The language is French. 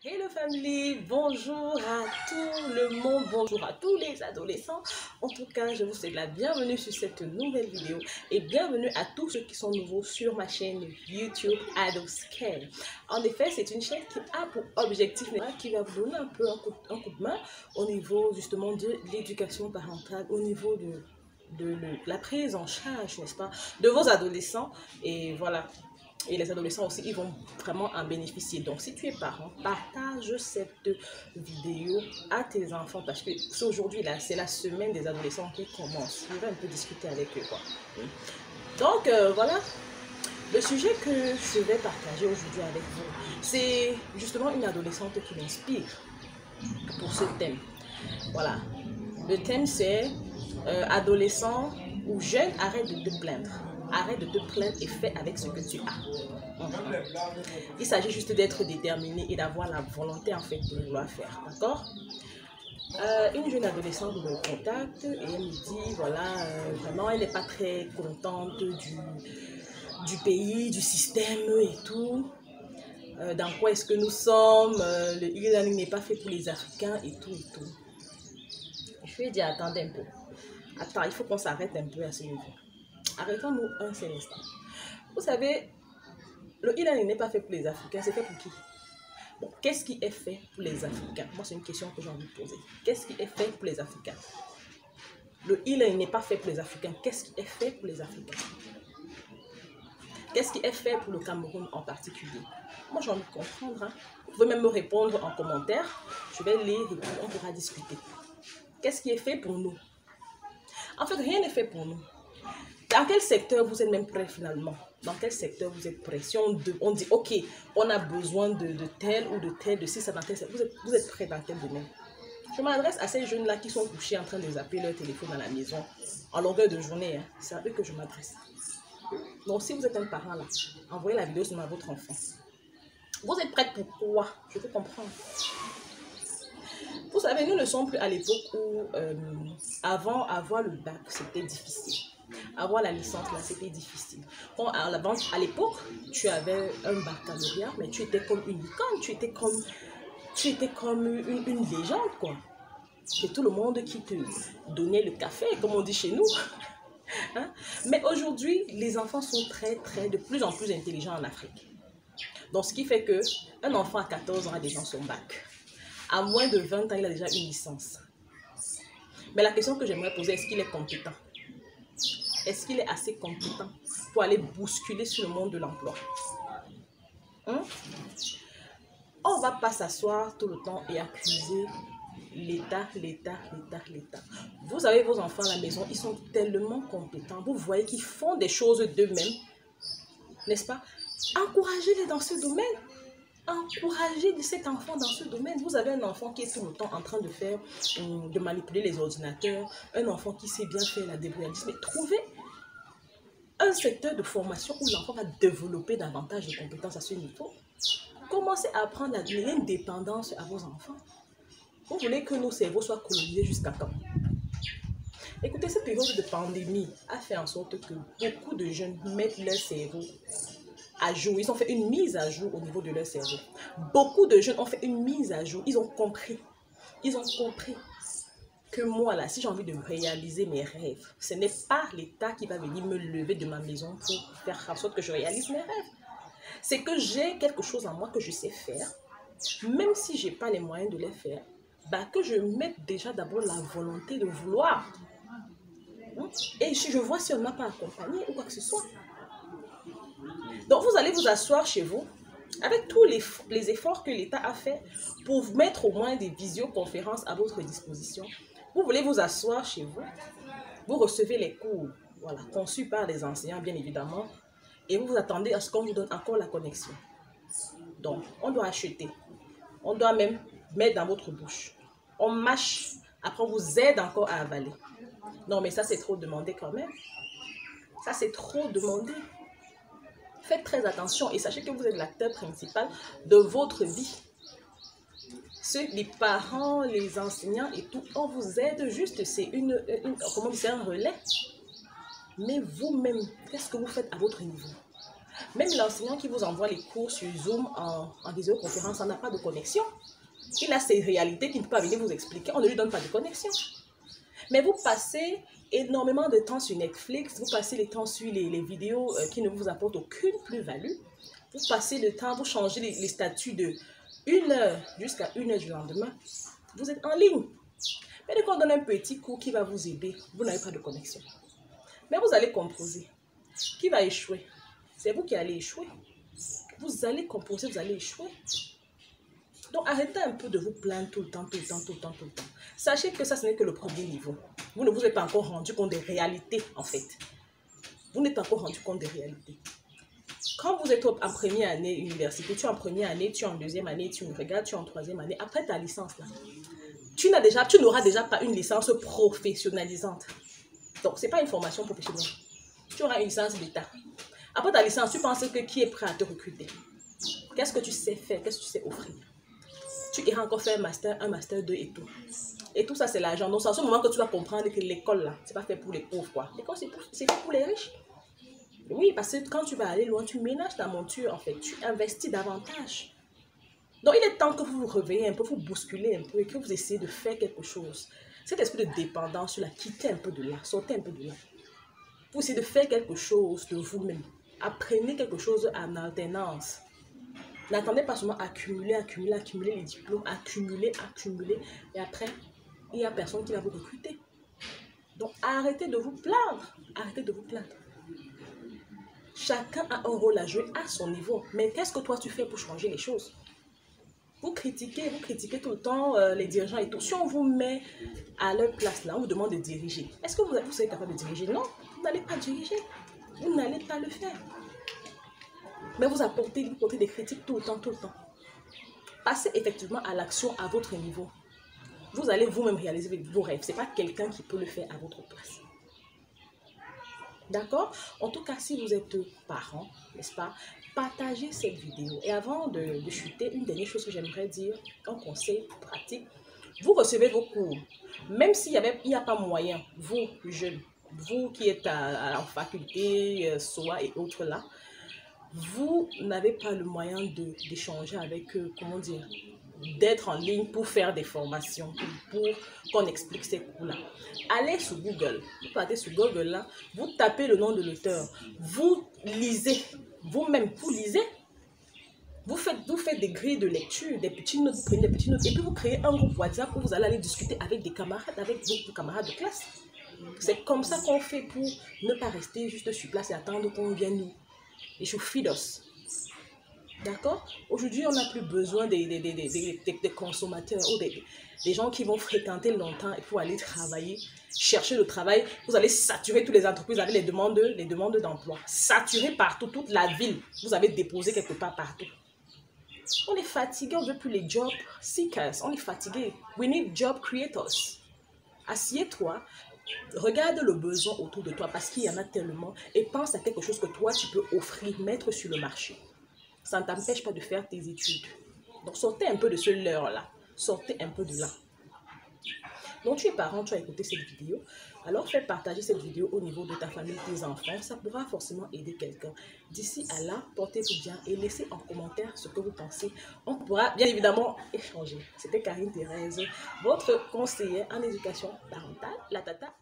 Hello family, bonjour à tout le monde, bonjour à tous les adolescents. En tout cas, je vous souhaite la bienvenue sur cette nouvelle vidéo et bienvenue à tous ceux qui sont nouveaux sur ma chaîne YouTube Adoscale. En effet, c'est une chaîne qui a pour objectif, qui va vous donner un peu un coup de main au niveau justement de l'éducation parentale, au niveau de la prise en charge, n'est-ce pas, de vos adolescents. Et voilà. Et les adolescents aussi, ils vont vraiment en bénéficier. Donc, si tu es parent, partage cette vidéo à tes enfants parce que aujourd'hui, là, c'est la semaine des adolescents qui commence. Je vais un peu discuter avec eux, quoi. Donc, voilà. Le sujet que je vais partager aujourd'hui avec vous, c'est justement une adolescente qui m'inspire pour ce thème. Voilà. Le thème, c'est adolescent ou jeune, arrête de te plaindre. Arrête de te plaindre et fais avec ce que tu as. Il s'agit juste d'être déterminé et d'avoir la volonté en fait de vouloir faire. D'accord? Une jeune adolescente me contacte et elle me dit voilà, vraiment elle n'est pas très contente du pays, du système et tout. Dans quoi est-ce que nous sommes? Le e-learning n'est pas fait pour les Africains et tout et tout. Je lui ai dit attendez un peu. Attends, il faut qu'on s'arrête un peu à ce niveau. Arrêtons-nous un seul instant. Vous savez, le e-learning n'est pas fait pour les Africains, c'est fait pour qui? Bon, qu'est-ce qui est fait pour les Africains? Moi, c'est une question que j'ai envie de poser. Qu'est-ce qui est fait pour les Africains? Le e-learning n'est pas fait pour les Africains. Qu'est-ce qui est fait pour les Africains? Qu'est-ce qui est fait pour le Cameroun en particulier? Moi, j'ai envie de comprendre. Hein. Vous pouvez même me répondre en commentaire. Je vais lire et puis on pourra discuter. Qu'est-ce qui est fait pour nous? En fait, rien n'est fait pour nous. Dans quel secteur vous êtes même prêt finalement? Dans quel secteur vous êtes prêt? Si on dit, ok, on a besoin de tel ou de tel, de ci, ça dans tel secteur, vous êtes prêt dans quel domaine? Je m'adresse à ces jeunes-là qui sont couchés en train de zapper leur téléphone à la maison en longueur de journée. Hein. C'est à eux que je m'adresse. Donc, si vous êtes un parent là, envoyez la vidéo sur votre enfant. Vous êtes prêts pour quoi? Je peux comprendre. Vous savez, nous ne sommes plus à l'époque où, avant avoir le bac, c'était difficile. Avoir la licence, là, c'était difficile. Quand à l'époque, tu avais un baccalauréat, mais tu étais comme une icône, tu étais comme une légende, quoi. C'est tout le monde qui te donnait le café, comme on dit chez nous. Hein? Mais aujourd'hui, les enfants sont de plus en plus intelligents en Afrique. Donc, ce qui fait qu'un enfant à 14 ans a déjà son bac. À moins de 20 ans, il a déjà une licence. Mais la question que j'aimerais poser, est-ce qu'il est compétent? Est-ce qu'il est assez compétent pour aller bousculer sur le monde de l'emploi? Hein? On ne va pas s'asseoir tout le temps et accuser l'État. Vous avez vos enfants à la maison, ils sont tellement compétents. Vous voyez qu'ils font des choses d'eux-mêmes, n'est-ce pas? Encouragez-les dans ce domaine. Encouragez cet enfant dans ce domaine. Vous avez un enfant qui est tout le temps en train de manipuler les ordinateurs, un enfant qui sait bien faire la débrouillardise, mais trouvez un secteur de formation où l'enfant va développer davantage de compétences à ce niveau. Commencez à apprendre à donner une dépendance à vos enfants. Vous voulez que nos cerveaux soient colonisés jusqu'à quand? Écoutez, cette période de pandémie a fait en sorte que beaucoup de jeunes mettent leur cerveau à jour. Ils ont fait une mise à jour au niveau de leur cerveau. Beaucoup de jeunes ont fait une mise à jour. Ils ont compris que moi, là, si j'ai envie de réaliser mes rêves, ce n'est pas l'État qui va venir me lever de ma maison pour faire en sorte que je réalise mes rêves. C'est que j'ai quelque chose en moi que je sais faire, même si je n'ai pas les moyens de les faire, bah, que je mette déjà d'abord la volonté de vouloir. Et je vois si on ne m'a pas accompagné ou quoi que ce soit. Donc, vous allez vous asseoir chez vous avec tous les efforts que l'État a fait pour mettre au moins des visioconférences à votre disposition. Vous voulez vous asseoir chez vous, vous recevez les cours, voilà, conçus par les enseignants, bien évidemment, et vous vous attendez à ce qu'on vous donne encore la connexion. Donc, on doit acheter, on doit même mettre dans votre bouche. On mâche, après on vous aide encore à avaler. Non, mais ça, c'est trop demandé quand même. Ça, c'est trop demandé. Faites très attention et sachez que vous êtes l'acteur principal de votre vie. Les parents, les enseignants et tout, on vous aide juste, c'est un relais. Mais vous-même, qu'est-ce que vous faites à votre niveau? Même l'enseignant qui vous envoie les cours sur Zoom en visioconférence, ça n'a pas de connexion. Il a ses réalités qu'il ne peut pas venir vous expliquer. On ne lui donne pas de connexion. Mais vous passez énormément de temps sur Netflix, vous passez le temps sur les vidéos qui ne vous apportent aucune plus-value. Vous passez le temps, vous changez les statuts de 1h jusqu'à 1h du lendemain. Vous êtes en ligne. Mais dès qu'on donne un petit cours qui va vous aider, vous n'avez pas de connexion. Mais vous allez composer. Qui va échouer? C'est vous qui allez échouer. Vous allez composer, vous allez échouer. Donc arrêtez un peu de vous plaindre tout le temps. Sachez que ça, ce n'est que le premier niveau. Vous ne vous êtes pas encore rendu compte des réalités, en fait. Vous n'êtes pas encore rendu compte des réalités. Quand vous êtes en première année université, tu es en première année, tu es en deuxième année, tu regardes, tu es en troisième année, après ta licence, là, tu n'auras déjà pas une licence professionnalisante. Donc, ce n'est pas une formation professionnelle. Tu auras une licence d'État. Après ta licence, tu penses que qui est prêt à te recruter? Qu'est-ce que tu sais faire? Qu'est-ce que tu sais offrir? Tu iras encore faire un master 2 et tout. Et tout ça, c'est l'argent. Donc, c'est à ce moment que tu vas comprendre que l'école, là, c'est pas fait pour les pauvres, quoi. L'école, c'est fait pour les riches. Oui, parce que quand tu vas aller loin, tu ménages ta monture, en fait. Tu investis davantage. Donc, il est temps que vous vous réveillez un peu, vous bousculez un peu et que vous essayez de faire quelque chose. Cet esprit de dépendance, là, quittez un peu de là, sortez un peu de là. Vous essayez de faire quelque chose de vous-même. Apprenez quelque chose en alternance. N'attendez pas seulement accumuler les diplômes, accumuler. Et après, il n'y a personne qui va vous recruter. Donc, arrêtez de vous plaindre. Arrêtez de vous plaindre. Chacun a un rôle à jouer à son niveau. Mais qu'est-ce que toi, tu fais pour changer les choses? Vous critiquez tout le temps les dirigeants et tout. Si on vous met à leur place là, on vous demande de diriger. Est-ce que vous êtes capable de diriger? Non, vous n'allez pas diriger. Vous n'allez pas le faire. Mais vous apportez des critiques tout le temps. Passez effectivement à l'action à votre niveau. Vous allez vous-même réaliser vos rêves. Ce n'est pas quelqu'un qui peut le faire à votre place. D'accord? En tout cas, si vous êtes parent, n'est-ce pas, partagez cette vidéo. Et avant de chuter, une dernière chose que j'aimerais dire, un conseil pratique, vous recevez vos cours. Même s'il n'y a pas moyen, vous, jeunes, vous qui êtes en faculté, SOA et autres là, vous n'avez pas le moyen d'échanger avec eux, comment dire, d'être en ligne pour faire des formations, pour qu'on explique ces cours-là. Allez sur Google, vous partez sur Google là, vous tapez le nom de l'auteur, vous lisez, vous-même, vous lisez, vous faites des grilles de lecture, des petites notes, vous prenez des petites notes, et puis vous créez un groupe WhatsApp où vous allez aller discuter avec des camarades, avec vos camarades de classe. C'est comme ça qu'on fait pour ne pas rester juste sur place et attendre qu'on vienne nous. Et je feed us. D'accord? Aujourd'hui, on n'a plus besoin des consommateurs ou des gens qui vont fréquenter longtemps et pour aller travailler, chercher le travail. Vous allez saturer toutes les entreprises avec les demandes d'emploi. Saturer partout, toute la ville. Vous avez déposé quelque part partout. On est fatigué, on ne veut plus les job seekers. On est fatigué. We need job creators. Assieds-toi. Regarde le besoin autour de toi parce qu'il y en a tellement et pense à quelque chose que toi tu peux offrir, mettre sur le marché. Ça ne t'empêche pas de faire tes études. Donc sortez un peu de ce leurre-là. Sortez un peu de là. Donc tu es parent, tu as écouté cette vidéo. Alors fais partager cette vidéo au niveau de ta famille, tes enfants. Ça pourra forcément aider quelqu'un. D'ici à là, portez-vous bien et laissez en commentaire ce que vous pensez. On pourra bien évidemment échanger. C'était Karine Thérèse, votre conseillère en éducation parentale, la tata.